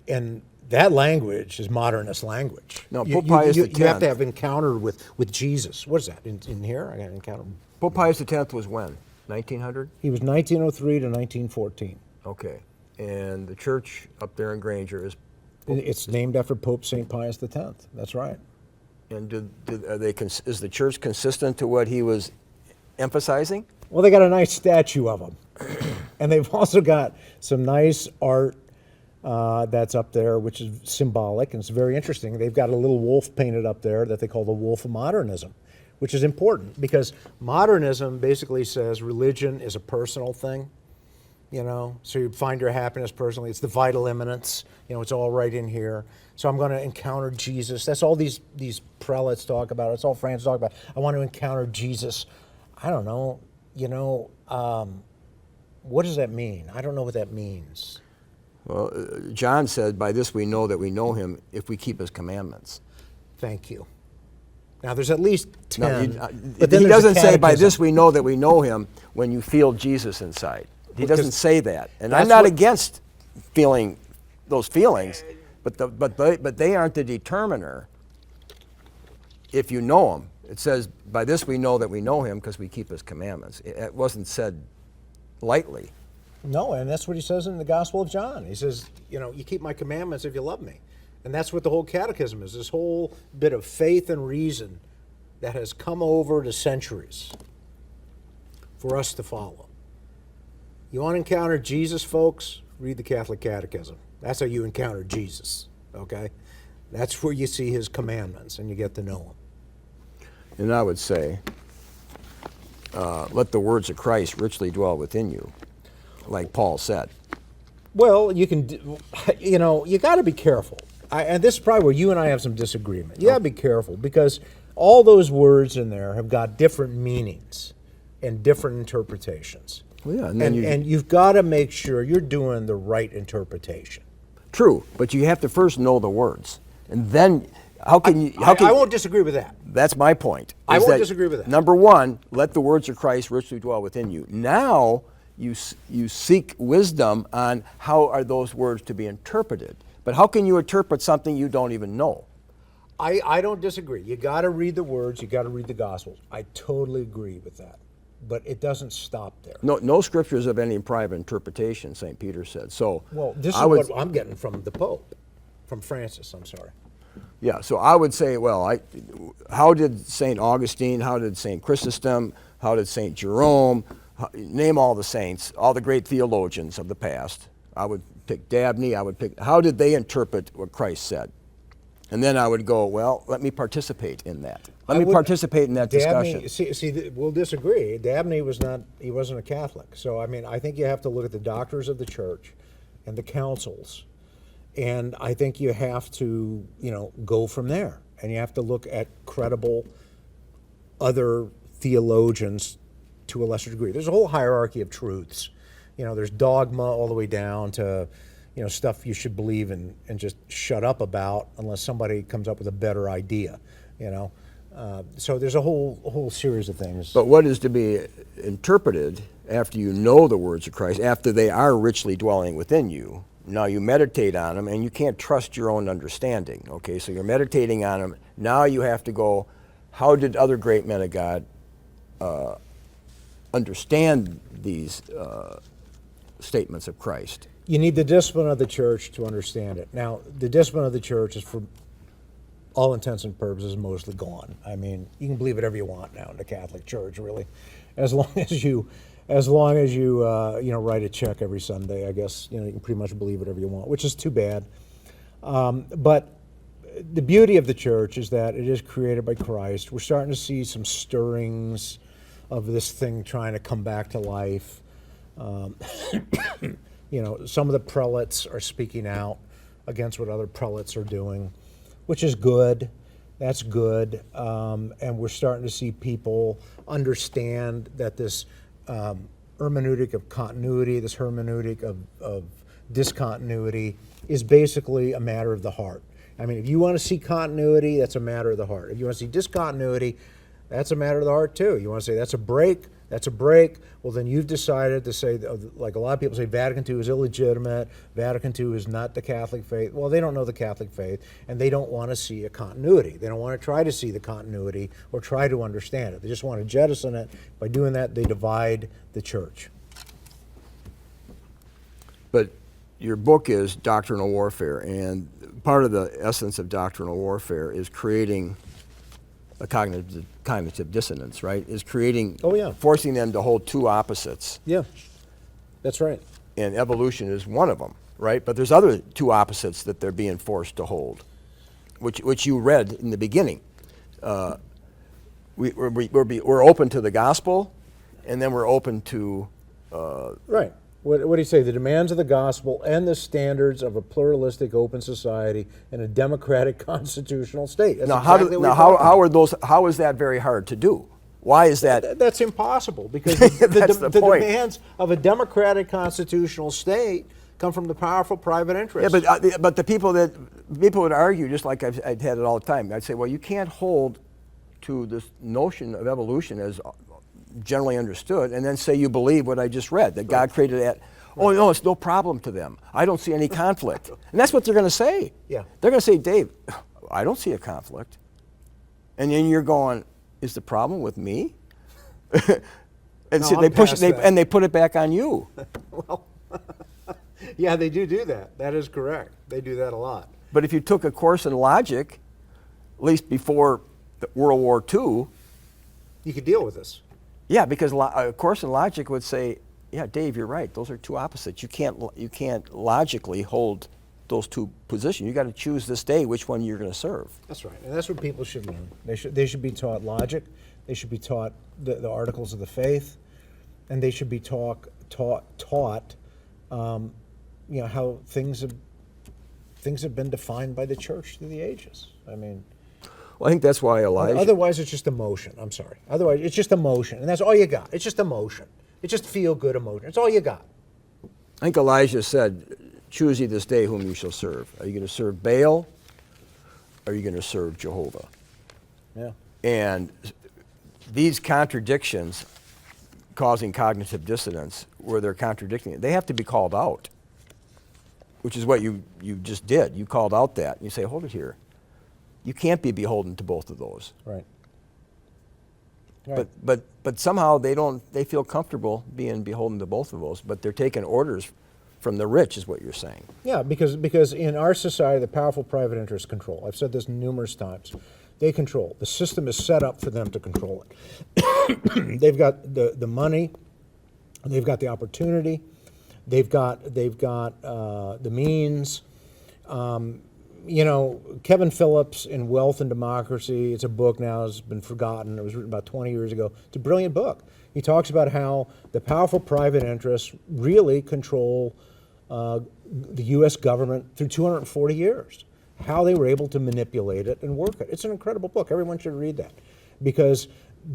[SPEAKER 2] that language is modernist language.
[SPEAKER 1] No, Pope Pius X.
[SPEAKER 2] You have to have encountered with Jesus. What is that, in here? I got encounter.
[SPEAKER 1] Pope Pius X was when? 1900?
[SPEAKER 2] He was 1903 to 1914.
[SPEAKER 1] Okay. And the church up there in Granger is...
[SPEAKER 2] It's named after Pope St. Pius X. That's right.
[SPEAKER 1] And is the church consistent to what he was emphasizing?
[SPEAKER 2] Well, they got a nice statue of him. And they've also got some nice art that's up there, which is symbolic, and it's very interesting. They've got a little wolf painted up there that they call the Wolf of Modernism, which is important because modernism basically says religion is a personal thing, you know, so you find your happiness personally. It's the vital immanence, you know, it's all right in here. So I'm going to encounter Jesus. That's all these prelates talk about. It's all Francis talk about. I want to encounter Jesus. I don't know, you know, what does that mean? I don't know what that means.
[SPEAKER 1] Well, John said, by this we know that we know him if we keep his commandments.
[SPEAKER 2] Thank you. Now, there's at least 10.
[SPEAKER 1] No,
[SPEAKER 2] but then
[SPEAKER 1] he
[SPEAKER 2] there's a
[SPEAKER 1] doesn't say, by
[SPEAKER 2] catechism.
[SPEAKER 1] this we know that we know him when you feel Jesus inside. He
[SPEAKER 2] Because
[SPEAKER 1] doesn't say that. And
[SPEAKER 2] that's
[SPEAKER 1] I'm not
[SPEAKER 2] what-
[SPEAKER 1] against feeling those feelings, but they aren't the determiner if you know him. It says, by this we know that we know him because we keep his commandments. It wasn't said lightly.
[SPEAKER 2] No, and that's what he says in the Gospel of John. He says, you know, you keep my commandments if you love me. And that's what the whole catechism is, this whole bit of faith and reason that has come over the centuries for us to follow. You want to encounter Jesus, folks? Read the Catholic Catechism. That's how you encounter Jesus, okay? That's where you see his commandments and you get to know him.
[SPEAKER 1] And I would say, let the words of Christ richly dwell within you, like Paul said.
[SPEAKER 2] Well, you can, you know, you got to be careful. And this is probably where you and I have some disagreement. You got to be careful because all those words in there have got different meanings and different interpretations.
[SPEAKER 1] Well, yeah,
[SPEAKER 2] and you've got to make sure you're doing the right interpretation.
[SPEAKER 1] True, but you have to first know the words, and then how can you?
[SPEAKER 2] I won't disagree with that.
[SPEAKER 1] That's my point.
[SPEAKER 2] I
[SPEAKER 1] is
[SPEAKER 2] won't
[SPEAKER 1] that,
[SPEAKER 2] disagree with that.
[SPEAKER 1] Number one, let the words of Christ richly dwell within you. Now you seek wisdom on how are those words to be interpreted. But how can you interpret something you don't even know?
[SPEAKER 2] I don't disagree. You got to read the words. You got to read the Gospels. I totally agree with that. But it doesn't stop there.
[SPEAKER 1] No scriptures of any private interpretation, St. Peter said. So,
[SPEAKER 2] Well, this is what I'm getting from the Pope, from Francis, I'm sorry.
[SPEAKER 1] Yeah, so I would say, well, how did St. Augustine, how did St. Chrysostom, how did St. Jerome, name all the saints, all the great theologians of the past. I would pick Dabney, how did they interpret what Christ said? And then I would go, well, let me participate in that. Let me participate in that discussion.
[SPEAKER 2] See, we'll disagree. Dabney he wasn't a Catholic. So, I mean, I think you have to look at the doctors of the church and the councils. And I think you have to, you know, go from there. And you have to look at credible other theologians to a lesser degree. There's a whole hierarchy of truths. You know, there's dogma all the way down to, you know, stuff you should believe in and just shut up about unless somebody comes up with a better idea, you know. So there's a whole series of things.
[SPEAKER 1] But what is to be interpreted after you know the words of Christ, after they are richly dwelling within you? Now you meditate on them, and you can't trust your own understanding, okay? So you're meditating on them. Now you have to go, how did other great men of God understand these statements of Christ?
[SPEAKER 2] You need the discipline of the church to understand it. Now, the discipline of the church is, for all intents and purposes, mostly gone. I mean, you can believe whatever you want now in the Catholic Church, really, as long as you write a check every Sunday. I guess you can pretty much believe whatever you want, which is too bad. But the beauty of the church is that it is created by Christ. We're starting to see some stirrings of this thing trying to come back to life. Some of the prelates are speaking out against what other prelates are doing, which is good. That's good. And we're starting to see people understand that this hermeneutic of continuity, this hermeneutic of discontinuity, is basically a matter of the heart. I mean, if you want to see continuity, that's a matter of the heart. If you want to see discontinuity, that's a matter of the heart too. You want to say that's a break, that's a break. Well, then you've decided to say, like a lot of people say, Vatican II is illegitimate, Vatican II is not the Catholic faith. Well, they don't know the Catholic faith, and they don't want to see a continuity. They don't want to try to see the continuity or try to understand it. They just want to jettison it. By doing that, they divide the church.
[SPEAKER 1] But your book is Doctrinal Warfare, and part of the essence of doctrinal warfare is creating a cognitive dissonance, right? Is creating, forcing them to hold two opposites.
[SPEAKER 2] Yeah, that's right.
[SPEAKER 1] And evolution is one of them, right? But there's other two opposites that they're being forced to hold, which you read in the beginning. We're open to the gospel, and then we're open to...
[SPEAKER 2] Right. What do you say? The demands of the gospel and the standards of a pluralistic, open society and a democratic constitutional state. That's
[SPEAKER 1] how is that very hard to do? Why is that?
[SPEAKER 2] That's impossible, because
[SPEAKER 1] the
[SPEAKER 2] demands of a democratic constitutional state come from the powerful private interest.
[SPEAKER 1] Yeah, but the people would argue, just like I've had it all the time. I'd say, well, you can't hold to this notion of evolution as generally understood, and then say you believe what I just read, that God created that. Oh, no, it's no problem to them. I don't see any conflict. And that's what they're going to say.
[SPEAKER 2] Yeah.
[SPEAKER 1] They're going to say, Dave, I don't see a conflict. And then you're going, is the problem with me? And
[SPEAKER 2] No,
[SPEAKER 1] so they push it, and they put it back on you.
[SPEAKER 2] Well, yeah, they do that. That is correct. They do that a lot.
[SPEAKER 1] But if you took a course in logic, at least before World War II,
[SPEAKER 2] you could deal with this.
[SPEAKER 1] yeah, because a course in logic would say, yeah, Dave, you're right. Those are two opposites. You can't logically hold those two positions. You got to choose this day which one you're going to serve.
[SPEAKER 2] That's right, and that's what people should learn. They should be taught logic. They should be taught the articles of the faith, and they should be taught how things have been defined by the church through the ages. I mean.
[SPEAKER 1] Well, I think that's why Elijah...
[SPEAKER 2] Otherwise, it's just emotion. I'm sorry. Otherwise, it's just emotion, and that's all you got. It's just emotion. It's just feel-good emotion. It's all you got.
[SPEAKER 1] I think Elijah said, choose ye this day whom you shall serve. Are you going to serve Baal? Or are you going to serve Jehovah?
[SPEAKER 2] Yeah.
[SPEAKER 1] And these contradictions causing cognitive dissonance, where they're contradicting it, they have to be called out, which is what you just did. You called out that. And you say, hold it here. You can't be beholden to both of those.
[SPEAKER 2] Right.
[SPEAKER 1] But somehow they feel comfortable being beholden to both of those, but they're taking orders from the rich, is what you're saying.
[SPEAKER 2] Yeah, because in our society, the powerful private interests control. I've said this numerous times. They control. The system is set up for them to control it. They've got the money, they've got the opportunity, they've got the means. Kevin Phillips in Wealth and Democracy, it's a book now, it's been forgotten. It was written about 20 years ago. It's a brilliant book. He talks about how the powerful private interests really control the U.S. government through 240 years, how they were able to manipulate it and work it. It's an incredible book. Everyone should read that, because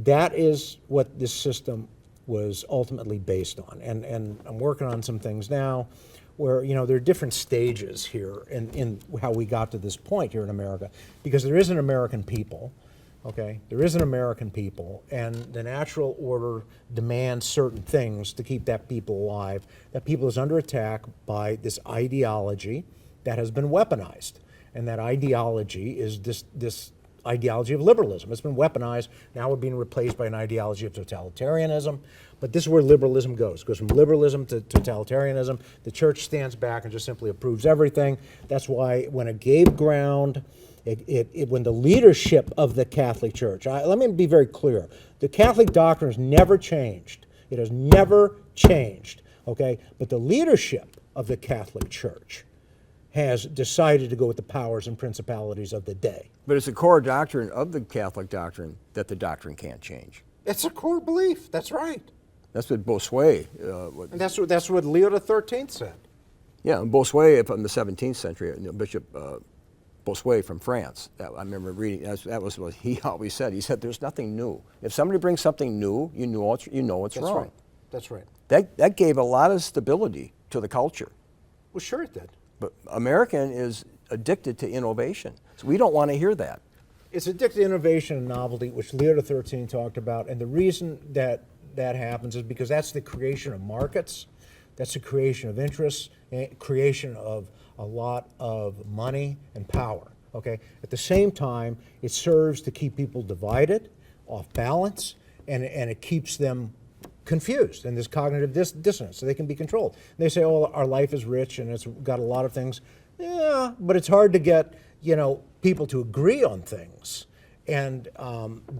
[SPEAKER 2] that is what this system was ultimately based on. And I'm working on some things now where, there are different stages here in how we got to this point here in America, because there is an American people, okay? There is an American people, and the natural order demands certain things to keep that people alive. That people is under attack by this ideology that has been weaponized, and that ideology is this ideology of liberalism. It's been weaponized. Now we're being replaced by an ideology of totalitarianism. But this is where liberalism goes. It goes from liberalism to totalitarianism. The church stands back and just simply approves everything. That's why when it gave ground, when the leadership of the Catholic Church, let me be very clear, the Catholic doctrine has never changed. It has never changed, okay? But the leadership of the Catholic Church has decided to go with the powers and principalities of the day.
[SPEAKER 1] But it's a core doctrine of the Catholic doctrine that the doctrine can't change.
[SPEAKER 2] It's a core belief. That's right.
[SPEAKER 1] That's what Bossuet.
[SPEAKER 2] And that's what Leo XIII said.
[SPEAKER 1] Yeah, and Bossuet from the 17th century, Bishop Bossuet from France. I remember reading. That was what he always said. He said, "There's nothing new. If somebody brings something new, you know it's
[SPEAKER 2] That's
[SPEAKER 1] wrong."
[SPEAKER 2] right. That's right.
[SPEAKER 1] That gave a lot of stability to the culture.
[SPEAKER 2] Well, sure it did.
[SPEAKER 1] But American is addicted to innovation, so we don't want to hear that.
[SPEAKER 2] It's addicted to innovation and novelty, which Leo XIII talked about. And the reason that happens is because that's the creation of markets, that's the creation of interests, and creation of a lot of money and power. Okay. At the same time, it serves to keep people divided, off balance, and it keeps them confused and this cognitive dissonance, so they can be controlled. And they say, "Oh, our life is rich and it's got a lot of things." Yeah, but it's hard to get people to agree on things, and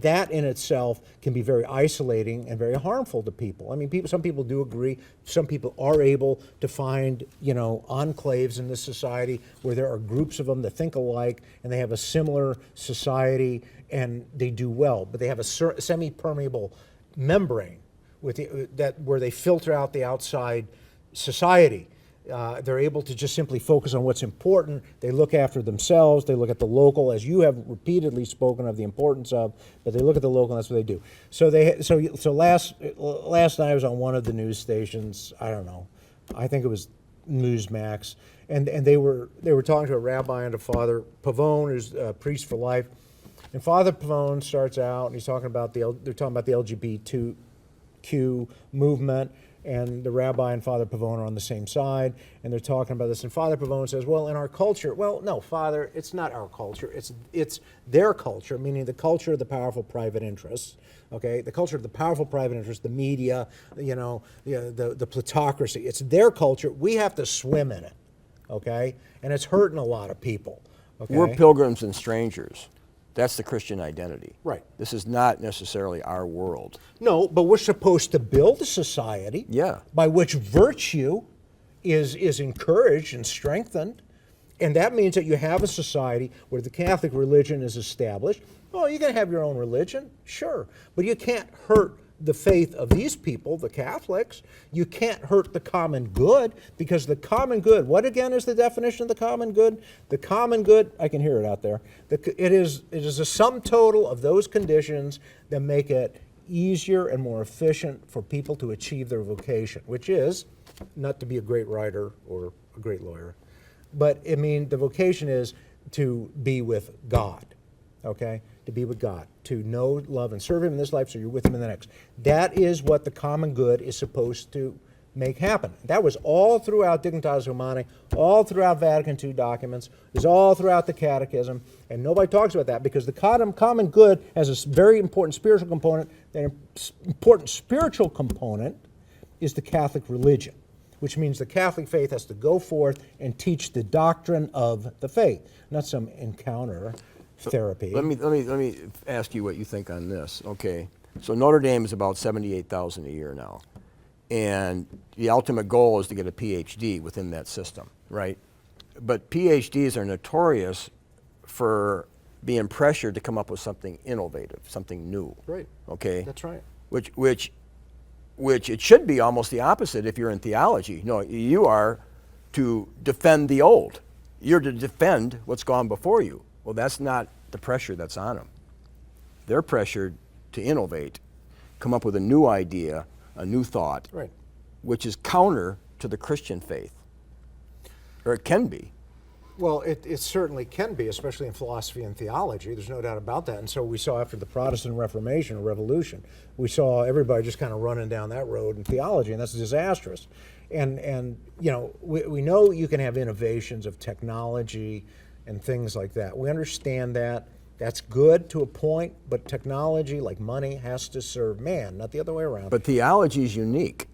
[SPEAKER 2] that in itself can be very isolating and very harmful to people. I mean, some people do agree. Some people are able to find enclaves in this society where there are groups of them that think alike and they have a similar society and they do well, but they have a semi-permeable membrane where they filter out the outside society. They're able to just simply focus on what's important. They look after themselves. They look at the local, as you have repeatedly spoken of the importance of, but they look at the local, and that's what they do. So last night I was on one of the news stations. I don't know. I think it was Newsmax, and they were talking to a rabbi and a Father Pavone, who's a priest for life. And Father Pavone starts out, and they're talking about the LGBTQ movement, and the rabbi and Father Pavone are on the same side, and they're talking about this. And Father Pavone says, "Well, in our culture," well, no, Father, it's not our culture. It's their culture, meaning the culture of the powerful private interests. Okay, the culture of the powerful private interests, the media, the plutocracy. It's their culture. We have to swim in it. Okay, and it's hurting a lot of people. Okay?
[SPEAKER 1] We're pilgrims and strangers. That's the Christian identity.
[SPEAKER 2] Right.
[SPEAKER 1] This is not necessarily our world.
[SPEAKER 2] No, but we're supposed to build a society by which virtue is encouraged and strengthened. And that means that you have a society where the Catholic religion is established. Oh, you're going to have your own religion, sure. But you can't hurt the faith of these people, the Catholics. You can't hurt the common good, because the common good, what again is the definition of the common good? The common good, I can hear it out there, it is a sum total of those conditions that make it easier and more efficient for people to achieve their vocation, which is not to be a great writer or a great lawyer, but the vocation is to be with God, okay? To be with God, to know, love, and serve Him in this life so you're with Him in the next. That is what the common good is supposed to make happen. That was all throughout Dignitatis Humanae, all throughout Vatican II documents, is all throughout the Catechism, and nobody talks about that because the common good has a very important spiritual component. The important spiritual component is the Catholic religion, which means the Catholic faith has to go forth and teach the doctrine of the faith, not some encounter therapy.
[SPEAKER 1] Let me ask you what you think on this. Okay, so Notre Dame is about 78,000 a year now, and the ultimate goal is to get a PhD within that system, right? But PhDs are notorious for being pressured to come up with something innovative, something new.
[SPEAKER 2] Right.
[SPEAKER 1] Okay.
[SPEAKER 2] That's right.
[SPEAKER 1] Which it should be almost the opposite if you're in theology. No, you are to defend the old. You're to defend what's gone before you. Well, that's not the pressure that's on them. They're pressured to innovate, come up with a new idea, a new thought,
[SPEAKER 2] right,
[SPEAKER 1] which is counter to the Christian faith, or it can be.
[SPEAKER 2] Well, it certainly can be, especially in philosophy and theology. There's no doubt about that. And so we saw after the Protestant Reformation or Revolution, we saw everybody just kind of running down that road in theology, and that's disastrous. And we know you can have innovations of technology and things like that. We understand that, That's good to a point, but technology, like money, has to serve man, not the other way around.
[SPEAKER 1] But theology is unique.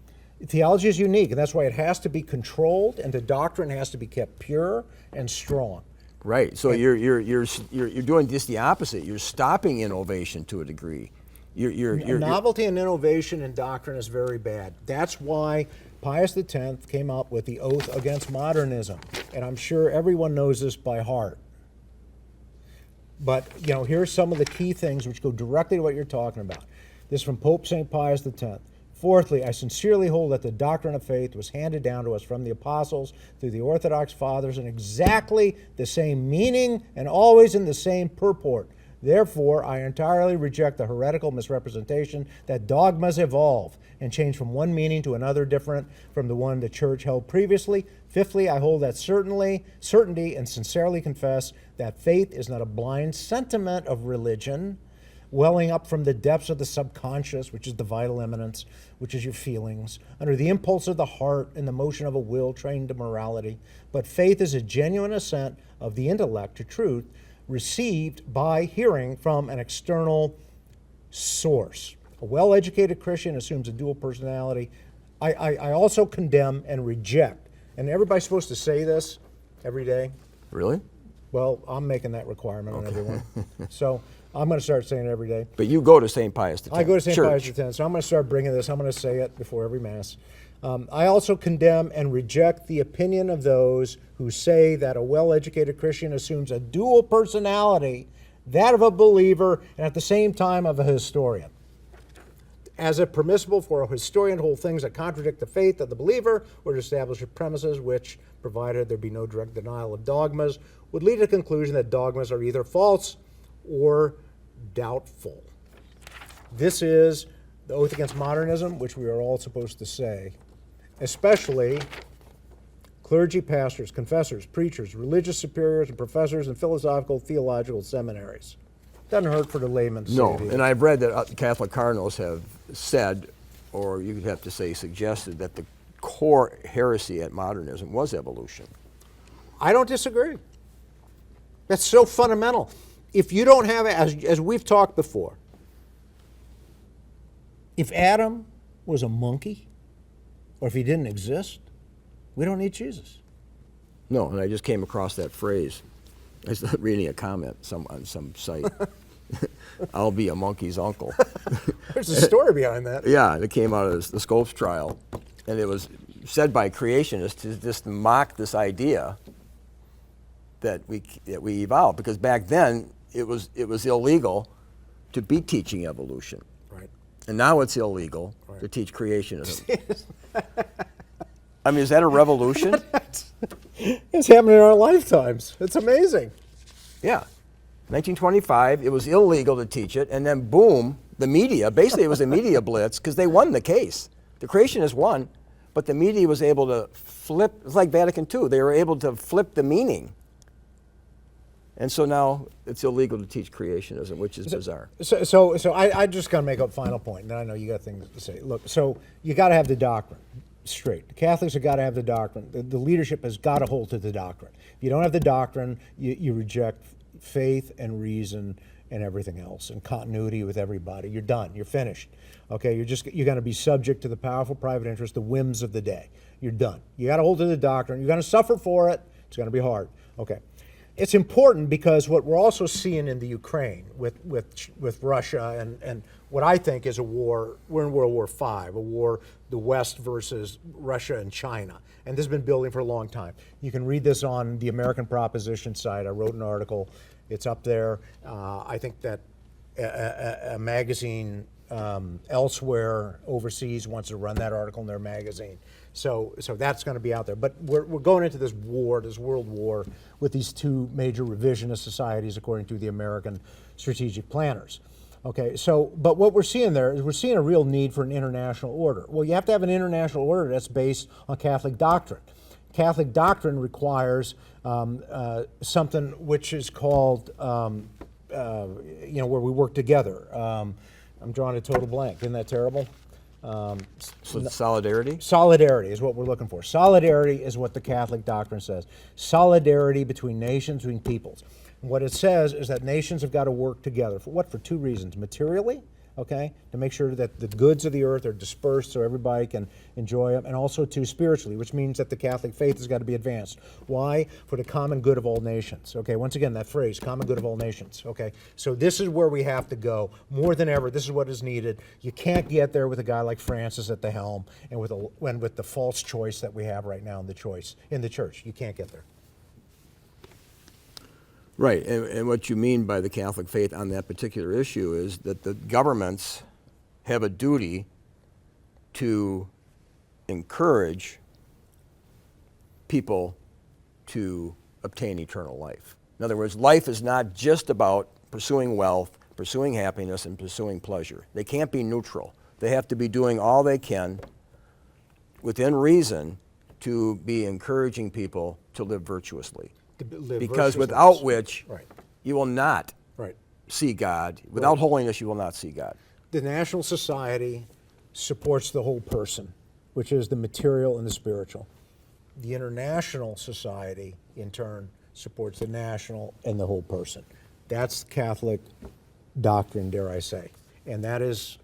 [SPEAKER 2] Theology is unique, and that's why it has to be controlled, and the doctrine has to be kept pure and strong.
[SPEAKER 1] Right. So you're doing just the opposite. You're stopping innovation to a degree.
[SPEAKER 2] Novelty and innovation in doctrine is very bad. That's why Pius X came up with the oath against modernism, and I'm sure everyone knows this by heart. But here's some of the key things which go directly to what you're talking about. This is from Pope St. Pius X. Fourthly, I sincerely hold that the doctrine of faith was handed down to us from the apostles through the Orthodox Fathers in exactly the same meaning and always in the same purport. Therefore, I entirely reject the heretical misrepresentation that dogmas evolve and change from one meaning to another different from the one the Church held previously. Fifthly, I hold that certainty and sincerely confess that faith is not a blind sentiment of religion, welling up from the depths of the subconscious, which is the vital immanence, which is your feelings, under the impulse of the heart and the motion of a will trained to morality. But faith is a genuine assent of the intellect to truth, received by hearing from an external source. A well-educated Christian assumes a dual personality. I also condemn and reject, and everybody's supposed to say this every day.
[SPEAKER 1] Really?
[SPEAKER 2] Well, I'm making that requirement on everyone. So I'm going to start saying it every day.
[SPEAKER 1] But you go to St. Pius X.
[SPEAKER 2] I go to St.
[SPEAKER 1] Church.
[SPEAKER 2] Pius X, so I'm going to start bringing this. I'm going to say it before every Mass. I also condemn and reject the opinion of those who say that a well-educated Christian assumes a dual personality, that of a believer and at the same time of a historian. As it permissible for a historian to hold things that contradict the faith of the believer or to establish premises which, provided there be no direct denial of dogmas, would lead to the conclusion that dogmas are either false or doubtful. This is the oath against modernism, which we are all supposed to say, especially clergy, pastors, confessors, preachers, religious superiors, and professors in philosophical, theological seminaries. Doesn't hurt for the layman to say
[SPEAKER 1] No,
[SPEAKER 2] it either.
[SPEAKER 1] and I've read that Catholic cardinals have said, or you could have to say suggested, that the core heresy at modernism was evolution.
[SPEAKER 2] I don't disagree. That's so fundamental. If you don't have it, as we've talked before, if Adam was a monkey, or if he didn't exist, we don't need Jesus.
[SPEAKER 1] No, and I just came across that phrase. I was reading a comment on some site. I'll be a monkey's uncle.
[SPEAKER 2] There's a story behind that.
[SPEAKER 1] Yeah, it came out of the Scopes trial, and it was said by creationists to just mock this idea that we evolved, because back then it was illegal to be teaching evolution.
[SPEAKER 2] Right.
[SPEAKER 1] And now it's illegal to teach creationism. I mean, is that a revolution?
[SPEAKER 2] It's happening in our lifetimes. It's amazing.
[SPEAKER 1] Yeah. 1925, it was illegal to teach it, and then boom, the media, basically it was a media blitz, because they won the case. The creationists won, but the media was able to flip, it's like Vatican II, they were able to flip the meaning. And so now it's illegal to teach creationism, which is bizarre.
[SPEAKER 2] So I just got to make a final point, and I know you got things to say. Look, so you got to have the doctrine straight. The Catholics have got to have the doctrine. The leadership has got to hold to the doctrine. If you don't have the doctrine, you reject faith and reason and everything else, and continuity with everybody. You're done. You're finished. Okay, you're going to be subject to the powerful private interest, the whims of the day. You're done. You got to hold to the doctrine. You're going to suffer for it. It's going to be hard. Okay. It's important because what we're also seeing in the Ukraine with Russia and what I think is a war, we're in World War V, a war, the West versus Russia and China. And this has been building for a long time. You can read this on the American Proposition site. I wrote an article. It's up there. I think that a magazine elsewhere overseas wants to run that article in their magazine. So that's going to be out there. But we're going into this war, this world war, with these two major revisionist societies, according to the American strategic planners. Okay, but what we're seeing there is we're seeing a real need for an international order. Well, you have to have an international order that's based on Catholic doctrine. Catholic doctrine requires something which is called, where we work together. I'm drawing a total blank. Isn't that terrible?
[SPEAKER 1] So solidarity?
[SPEAKER 2] Solidarity is what we're looking for. Solidarity is what the Catholic doctrine says. Solidarity between nations, between peoples. What it says is that nations have got to work together. For what? For two reasons. Materially, okay, to make sure that the goods of the earth are dispersed so everybody can enjoy them, and also to spiritually, which means that the Catholic faith has got to be advanced. Why? For the common good of all nations. Okay, once again, that phrase, common good of all nations. Okay, so this is where we have to go. More than ever, this is what is needed. You can't get there with a guy like Francis at the helm and with the false choice that we have right now in the church. You can't get there.
[SPEAKER 1] Right, and what you mean by the Catholic faith on that particular issue is that the governments have a duty to encourage people to obtain eternal life. In other words, life is not just about pursuing wealth, pursuing happiness, and pursuing pleasure. They can't be neutral. They have to be doing all they can within reason to be encouraging people to live virtuously. Because without which,
[SPEAKER 2] right,
[SPEAKER 1] you will not
[SPEAKER 2] right,
[SPEAKER 1] see God. Without holiness, you will not see God.
[SPEAKER 2] the national society supports the whole person, which is the material and the spiritual. The international society, in turn, supports the national and the whole person. That's Catholic doctrine, dare I say. And that is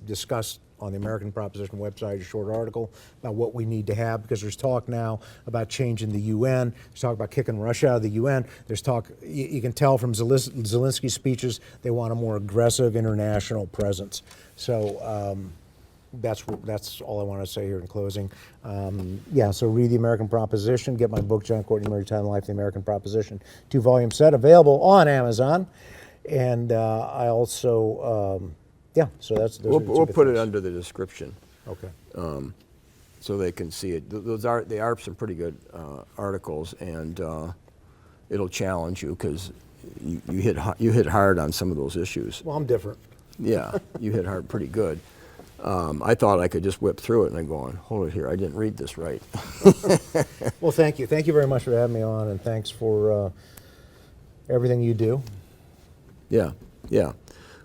[SPEAKER 2] discussed on the American Proposition website, a short article about what we need to have, because there's talk now about changing the UN. There's talk about kicking Russia out of the UN. There's talk, you can tell from Zelensky's speeches, they want a more aggressive international presence. So that's all I want to say here in closing. Yeah, so read the American Proposition, get my book, John Courtney Murray, Time and Life, The American Proposition, 2-volume set, available on Amazon. And I also, yeah, so those
[SPEAKER 1] We'll
[SPEAKER 2] are the two
[SPEAKER 1] put
[SPEAKER 2] things.
[SPEAKER 1] it under the description
[SPEAKER 2] Okay.
[SPEAKER 1] so they can see it. They are some pretty good articles, and it'll challenge you because you hit hard on some of those issues.
[SPEAKER 2] Well, I'm different.
[SPEAKER 1] Yeah, you hit hard pretty good. I thought I could just whip through it, and I'm going, hold it here, I didn't read this right.
[SPEAKER 2] Well, thank you. Thank you very much for having me on, and thanks for everything you do.
[SPEAKER 1] Yeah, yeah.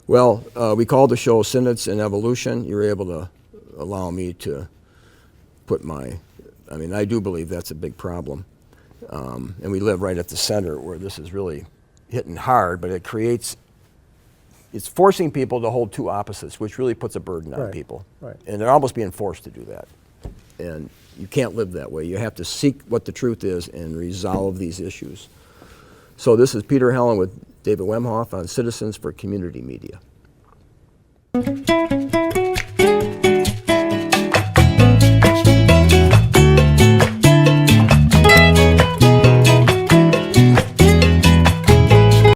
[SPEAKER 1] Well, we called the show Synods and Evolution. You were able to allow me to put I do believe that's a big problem. And we live right at the center where this is really hitting hard, but it's forcing people to hold two opposites, which really puts a burden on
[SPEAKER 2] Right,
[SPEAKER 1] people.
[SPEAKER 2] right.
[SPEAKER 1] And they're almost being forced to do that. And you can't live that way. You have to seek what the truth is and resolve these issues. So this is Peter Helen with David Wemhoff on Citizens for Community Media.